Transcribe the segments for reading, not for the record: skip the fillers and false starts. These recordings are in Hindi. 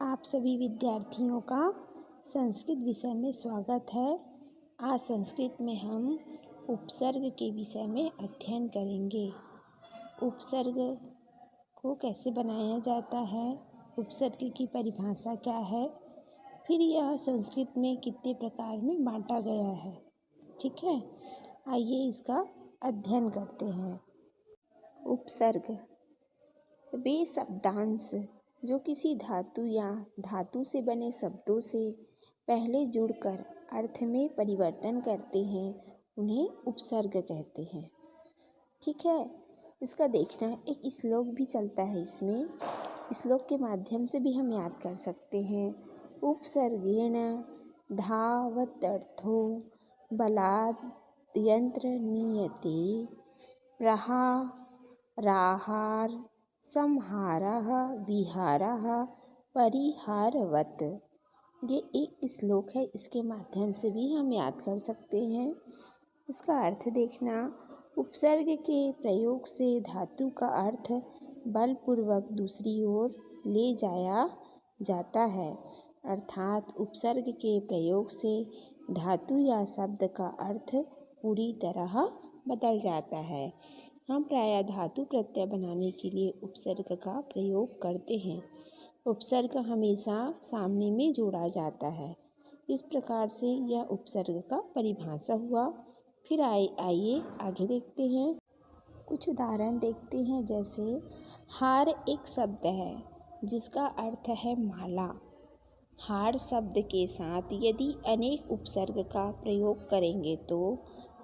आप सभी विद्यार्थियों का संस्कृत विषय में स्वागत है। आज संस्कृत में हम उपसर्ग के विषय में अध्ययन करेंगे। उपसर्ग को कैसे बनाया जाता है, उपसर्ग की परिभाषा क्या है, फिर यह संस्कृत में कितने प्रकार में बांटा गया है। ठीक है, आइए इसका अध्ययन करते हैं। उपसर्ग वे शब्दांश जो किसी धातु या धातु से बने शब्दों से पहले जुड़कर अर्थ में परिवर्तन करते हैं, उन्हें उपसर्ग कहते हैं। ठीक है, इसका देखना एक श्लोक भी चलता है। इसमें श्लोक के माध्यम से भी हम याद कर सकते हैं। उपसर्गेण धावत्यर्थो बलात् यंत्र नीयते प्रहाराहार संहारः विहारः परिहारवत्। ये एक श्लोक है, इसके माध्यम से भी हम याद कर सकते हैं। इसका अर्थ देखना, उपसर्ग के प्रयोग से धातु का अर्थ बलपूर्वक दूसरी ओर ले जाया जाता है, अर्थात उपसर्ग के प्रयोग से धातु या शब्द का अर्थ पूरी तरह बदल जाता है। हम प्रायः धातु प्रत्यय बनाने के लिए उपसर्ग का प्रयोग करते हैं। उपसर्ग हमेशा सामने में जोड़ा जाता है। इस प्रकार से यह उपसर्ग का परिभाषा हुआ। फिर आइए आगे देखते हैं। कुछ उदाहरण देखते हैं। जैसे हार एक शब्द है जिसका अर्थ है माला। हार शब्द के साथ यदि अनेक उपसर्ग का प्रयोग करेंगे तो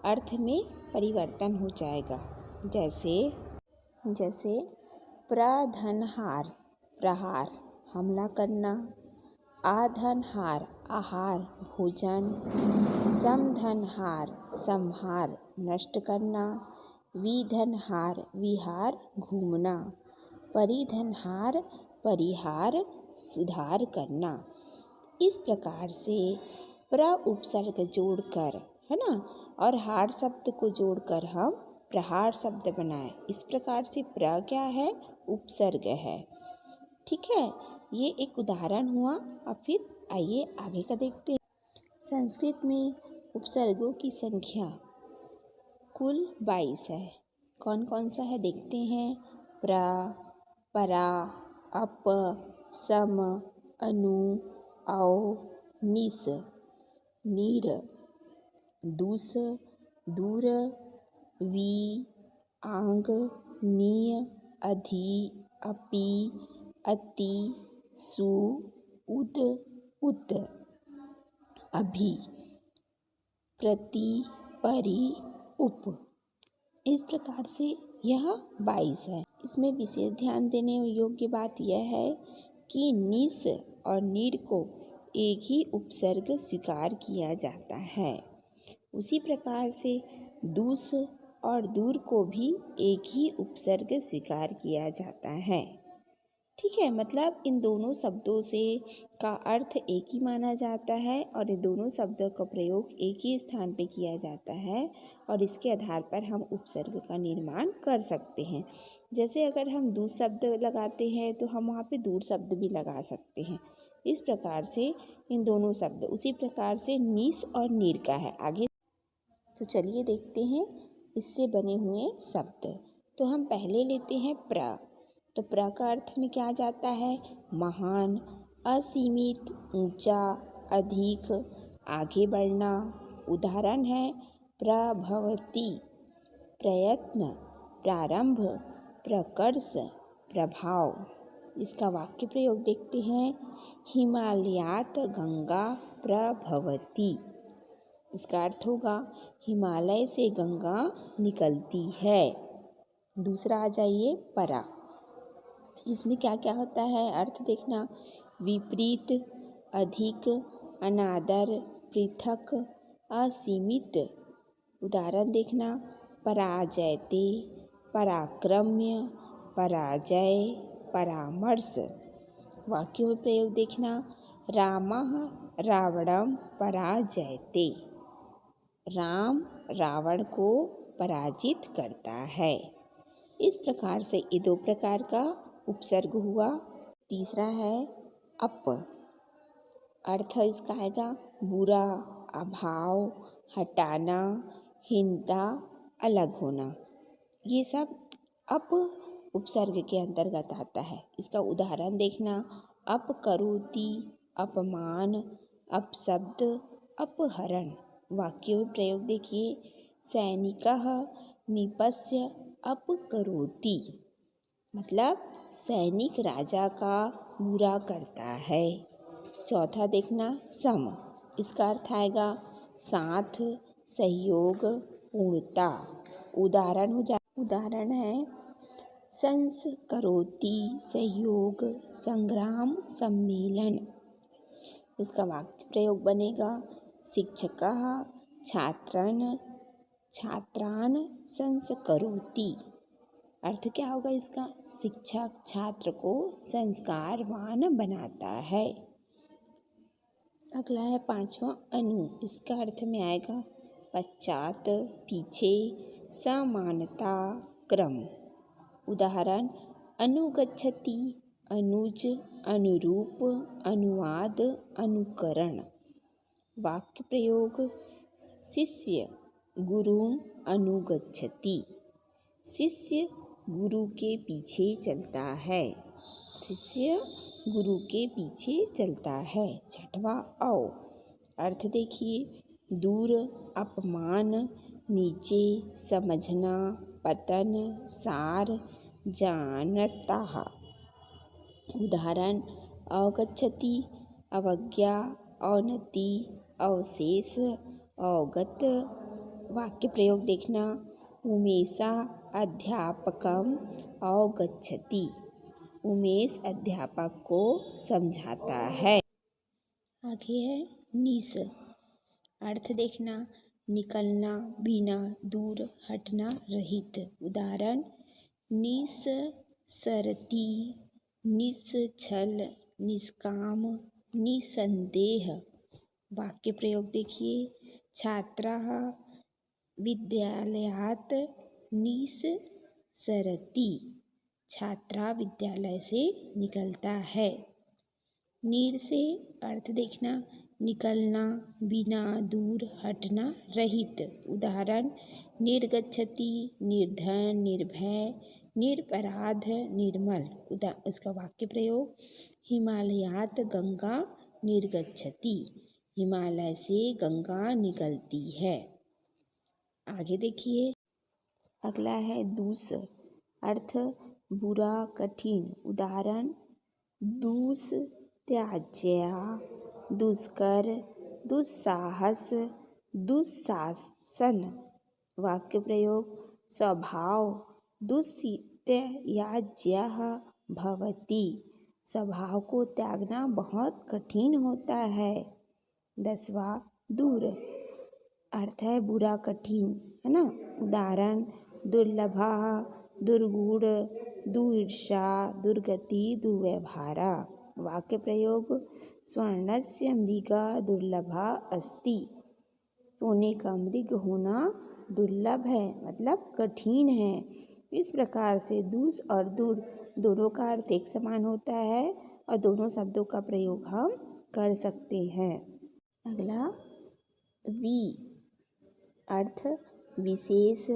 अर्थ में परिवर्तन हो जाएगा। जैसे प्रधनहार प्रहार हमला करना, आधनहार आहार भोजन, समधनहार संहार नष्ट करना, विधनहार विहार घूमना, परिधनहार परिहार सुधार करना। इस प्रकार से प्र उपसर्ग जोड़कर, है ना, और हार शब्द को जोड़कर हम प्रहार शब्द बनाए। इस प्रकार से प्र क्या है, उपसर्ग है। ठीक है, ये एक उदाहरण हुआ। अब फिर आइए आगे का देखते हैं। संस्कृत में उपसर्गों की संख्या कुल 22 है। कौन कौन सा है देखते हैं। प्र, परा, अप, सम, अनु, औ, निस, नीर, दूस, दूर, वी, आंग, नीय, अधि, अपि, अति, सु, उद, उत, अभि, प्रति, परि, उप। इस प्रकार से यह 22 है। इसमें विशेष ध्यान देने योग्य बात यह है कि निस और नीर को एक ही उपसर्ग स्वीकार किया जाता है। उसी प्रकार से दूस और दूर को भी एक ही उपसर्ग स्वीकार किया जाता है। ठीक है, मतलब इन दोनों शब्दों से का अर्थ एक ही माना जाता है और इन दोनों शब्दों का प्रयोग एक ही स्थान पे किया जाता है और इसके आधार पर हम उपसर्ग का निर्माण कर सकते हैं। जैसे अगर हम दूर शब्द लगाते हैं तो हम वहाँ पे दूर शब्द भी लगा सकते हैं। इस प्रकार से इन दोनों शब्द, उसी प्रकार से निस और नीर का है। आगे तो चलिए देखते हैं इससे बने हुए शब्द। तो हम पहले लेते हैं प्र। तो प्र का अर्थ में क्या जाता है, महान, असीमित, ऊंचा, अधिक, आगे बढ़ना। उदाहरण है प्रभवति, प्रयत्न, प्रारंभ, प्रकर्ष, प्रभाव। इसका वाक्य प्रयोग देखते हैं। हिमालयात् गंगा प्रभवति। इसका अर्थ होगा हिमालय से गंगा निकलती है। दूसरा आ जाइए परा। इसमें क्या क्या होता है, अर्थ देखना। विपरीत, अधिक, अनादर, पृथक, असीमित। उदाहरण देखना। पराजयते, पराक्रम्य, पराजय, परामर्श। वाक्यों में प्रयोग देखना। रामः रावणं पराजयते। राम रावण को पराजित करता है। इस प्रकार से ये 2 प्रकार का उपसर्ग हुआ। तीसरा है अप। अर्थ इसका आएगा बुरा, अभाव, हटाना, हीनता, अलग होना। ये सब अप उपसर्ग के अंतर्गत आता है। इसका उदाहरण देखना, अपकरोति अपमान, अपशब्द, अपहरण। वाक्यों में प्रयोग देखिए, सैनिकः निपस्य अपकरोति, मतलब सैनिक राजा का बुरा करता है। चौथा देखना, सम। इसका अर्थ आएगा साथ, सहयोग, पूर्णता। उदाहरण है संस्करोति सहयोग, संग्राम, सम्मेलन। इसका वाक्य प्रयोग बनेगा, शिक्षकः छात्रान् संस्करोति। अर्थ क्या होगा इसका? शिक्षक छात्र को संस्कारवान बनाता है। अगला है पांचवा, अनु। इसका अर्थ में आएगा पश्चात, पीछे, समानता, क्रम। उदाहरण, अनुगच्छति अनुज, अनुरूप, अनुवाद, अनुकरण। वाक्य प्रयोग, शिष्य गुरुं अनुगच्छति, शिष्य गुरु के पीछे चलता है। शिष्य गुरु के पीछे चलता है। छठवा, औ। अर्थ देखिए, दूर, अपमान, नीचे, समझना, पतन, सार, जानता। उदाहरण, अवगच्छति अवज्ञा, अवनति, अवशेष, अवगत। वाक्य प्रयोग देखना, उमेशा अध्यापकम् अवगच्छति, उमेश अध्यापक को समझाता है। आगे है निस। अर्थ देखना, निकलना, बिना, दूर, हटना, रहित। उदाहरण, निस्सरति, निश्छल, निष्काम, निसंदेह। वाक्य प्रयोग देखिए, छात्रः विद्यालयात् निस्सरति, छात्रा विद्यालय से निकलता है। नीर से अर्थ देखना, निकलना, बिना, दूर, हटना, रहित। उदाहरण, निर्गच्छति निर्धन, निर्भय, निरपराध, निर्मल। इसका वाक्य प्रयोग, हिमालयात् गंगा निर्गच्छति, हिमालय से गंगा निकलती है। आगे देखिए, अगला है दूस। अर्थ बुरा, कठिन। उदाहरण, दुस्त्याज्या, दुष्कर, दुस्साहस, दुस्शासन। वाक्य प्रयोग, स्वभाव दुस्त्याज्यः भवति, स्वभाव को त्यागना बहुत कठिन होता है। 10वां, दूर। अर्थ है बुरा, कठिन, है ना। उदाहरण, दुर्लभः दुर्गुण, दुर्ईर्षा, दुर्गति, दुर्व्यवहारा। वाक्य प्रयोग, स्वर्णस्य मृगा दुर्लभा अस्ति, सोने का मृग होना दुर्लभ है, मतलब कठिन है। इस प्रकार से दूस और दूर दोनों का अर्थ एक समान होता है और दोनों शब्दों का प्रयोग हम कर सकते हैं। अगला वि। अर्थ विशेष,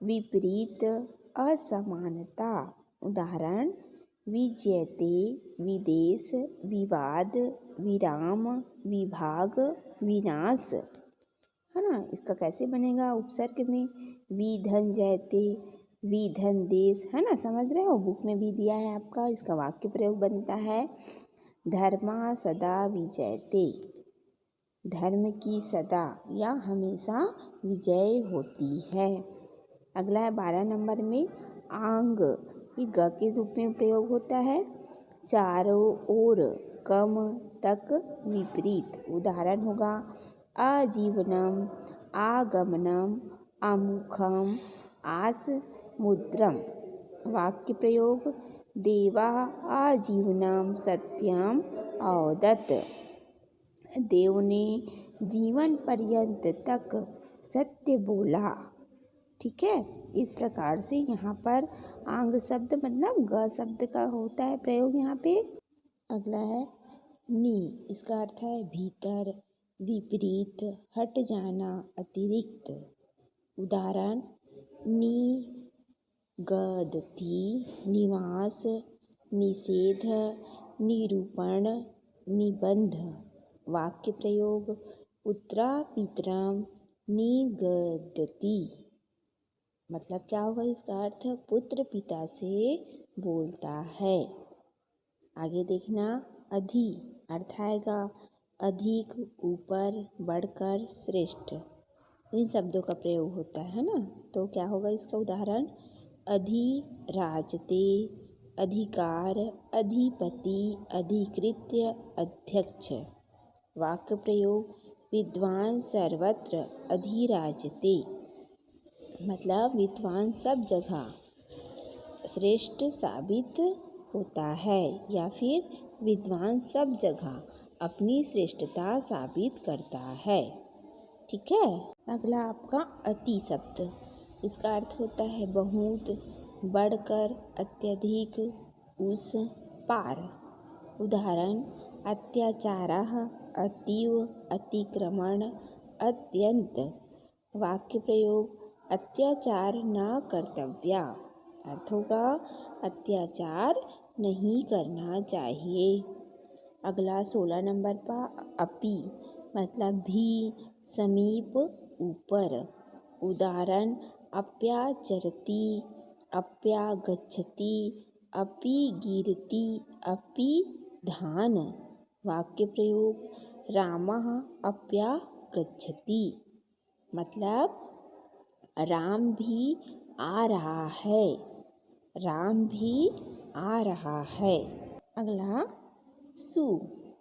विपरीत, असमानता। उदाहरण, विजयते विदेश, विवाद, विराम, विभाग, विनाश। है ना। इसका कैसे बनेगा? उपसर्ग में विधन जयते, विधन देश। है ना, समझ रहे हो? बुक में भी दिया है आपका। इसका वाक्य प्रयोग बनता है, धर्मा सदा विजयते, धर्म की सदा या हमेशा विजय होती है। अगला है 12 नंबर में आंग। ये ग के रूप में प्रयोग होता है, चारों ओर, कम, तक, विपरीत। उदाहरण होगा, आजीवनम, आगमनम, आमुखम, आसमुद्रम। वाक्य प्रयोग, देवा आजीवनम सत्यम अवदत्, देव ने जीवन पर्यंत तक सत्य बोला। ठीक है। इस प्रकार से यहाँ पर आंग शब्द मतलब ग शब्द का होता है प्रयोग यहाँ पे। अगला है नी इसका अर्थ है भीतर, विपरीत, हट जाना, अतिरिक्त। उदाहरण निगदति, निवास, निषेध, निरूपण, निबंध। वाक्य प्रयोग पुत्रा पितरम निगदति। मतलब क्या होगा इसका अर्थ? पुत्र पिता से बोलता है। आगे देखना अधि अर्थ आएगा अधिक, ऊपर, बढ़कर, श्रेष्ठ। इन शब्दों का प्रयोग होता है ना। तो क्या होगा इसका उदाहरण? अधिराजते, अधिकार, अधिपति, अधिकृत्य, अध्यक्ष। वाक्य प्रयोग विद्वान सर्वत्र अधिराजते। मतलब विद्वान सब जगह श्रेष्ठ साबित होता है, या फिर विद्वान सब जगह अपनी श्रेष्ठता साबित करता है। ठीक है। अगला आपका अति शब्द। इसका अर्थ होता है बहुत, बढ़कर, अत्यधिक, उस पार। उदाहरण अत्याचारः, अतीव, अतिक्रमण, अत्यंत। वाक्य प्रयोग अत्याचार न कर्तव्या। अर्थ होगा अत्याचार नहीं करना चाहिए। अगला 16 नंबर पर अपि मतलब भी, समीप, ऊपर। उदाहरण अप्याचरति, अप्यागच्छति, अपि गिरति, अपि धान। वाक्य प्रयोग रामः अप्यागच्छति। मतलब राम भी आ रहा है, राम भी आ रहा है। अगला सु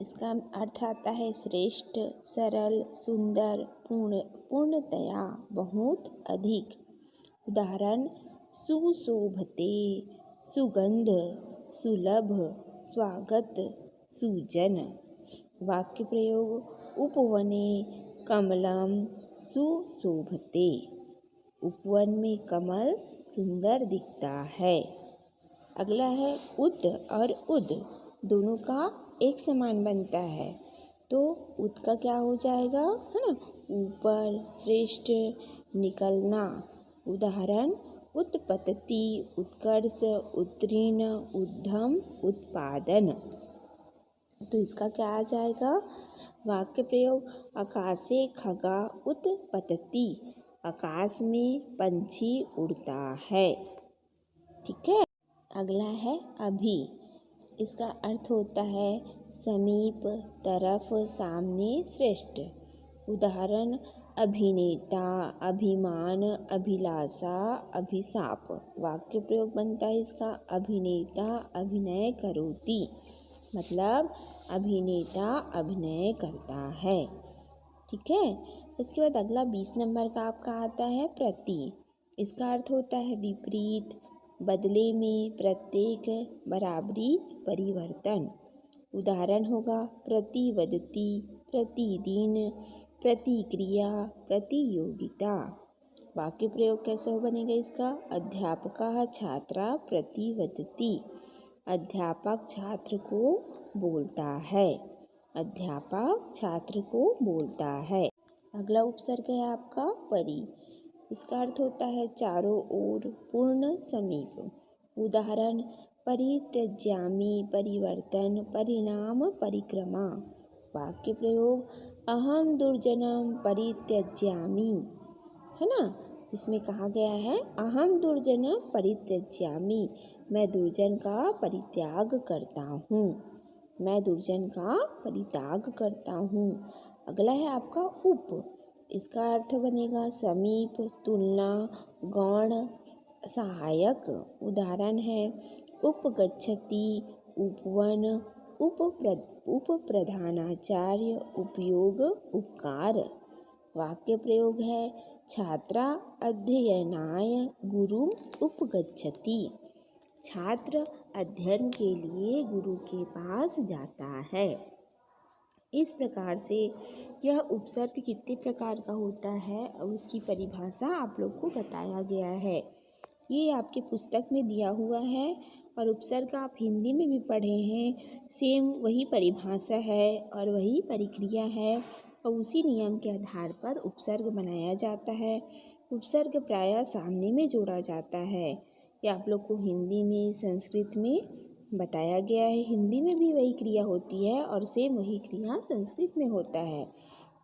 इसका अर्थ आता है श्रेष्ठ, सरल, सुंदर, पूर्णतया, बहुत अधिक। उदाहरण सुशोभते, सुगंध, सुलभ, स्वागत, सुजन। वाक्य प्रयोग उपवने कमलम सुशोभते। उपवन में कमल सुंदर दिखता है। अगला है उत और उद, दोनों का एक समान बनता है। तो उत का क्या हो जाएगा, है ना, ऊपर, श्रेष्ठ, निकलना। उदाहरण उत्पत्ति, उत्कर्ष, उत्तीर्ण, उद्यम, उत्पादन। तो इसका क्या आ जाएगा? वाक्य प्रयोग आकाशे खगा उत्पतति। आकाश में पंछी उड़ता है। ठीक है। अगला है अभी। इसका अर्थ होता है समीप, तरफ, सामने, श्रेष्ठ। उदाहरण अभिनेता, अभिमान, अभिलाषा, अभिशाप। वाक्य प्रयोग बनता है इसका अभिनेता अभिनय करोति। मतलब अभिनेता अभिनय करता है। ठीक है। इसके बाद अगला 20 नंबर का आपका आता है प्रति। इसका अर्थ होता है विपरीत, बदले में, प्रत्येक, बराबरी, परिवर्तन। उदाहरण होगा प्रतिवदति, प्रतिदिन, प्रतिक्रिया, प्रतियोगिता। वाक्य प्रयोग कैसे हो बनेगा इसका? अध्यापकः छात्रा प्रतिवदति। अध्यापक छात्र को बोलता है। अध्यापक छात्र को बोलता है। अगला उपसर्ग है आपका परि। इसका अर्थ होता है चारों ओर, पूर्ण, समीप। उदाहरण परित्यज्यामि, परिवर्तन, परिणाम, परिक्रमा। वाक्य प्रयोग अहम दुर्जनम परित्यज्यामि, है ना। इसमें कहा गया है अहम दुर्जनम परित्यज्यामि, मैं दुर्जन का परित्याग करता हूँ। मैं दुर्जन का परित्याग करता हूँ। अगला है आपका उप। इसका अर्थ बनेगा समीप, तुलना, गौण, सहायक। उदाहरण है उपगच्छति, उपवन, उपप्रधानाचार्य, उपयोग, उपकार। वाक्य प्रयोग है छात्रा अध्ययनाय गुरुम उपगच्छति। छात्र अध्ययन के लिए गुरु के पास जाता है। इस प्रकार से यह उपसर्ग कितने प्रकार का होता है और उसकी परिभाषा आप लोग को बताया गया है। ये आपके पुस्तक में दिया हुआ है और उपसर्ग आप हिंदी में भी पढ़े हैं। सेम वही परिभाषा है और वही परिक्रिया है और उसी नियम के आधार पर उपसर्ग बनाया जाता है। उपसर्ग प्रायः सामने में जोड़ा जाता है। ये आप लोग को हिंदी में, संस्कृत में बताया गया है। हिंदी में भी वही क्रिया होती है और सेम वही क्रिया संस्कृत में होता है।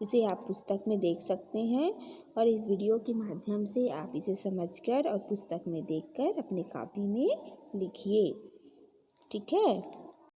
इसे आप पुस्तक में देख सकते हैं और इस वीडियो के माध्यम से आप इसे समझकर और पुस्तक में देखकर अपने कॉपी में लिखिए। ठीक है।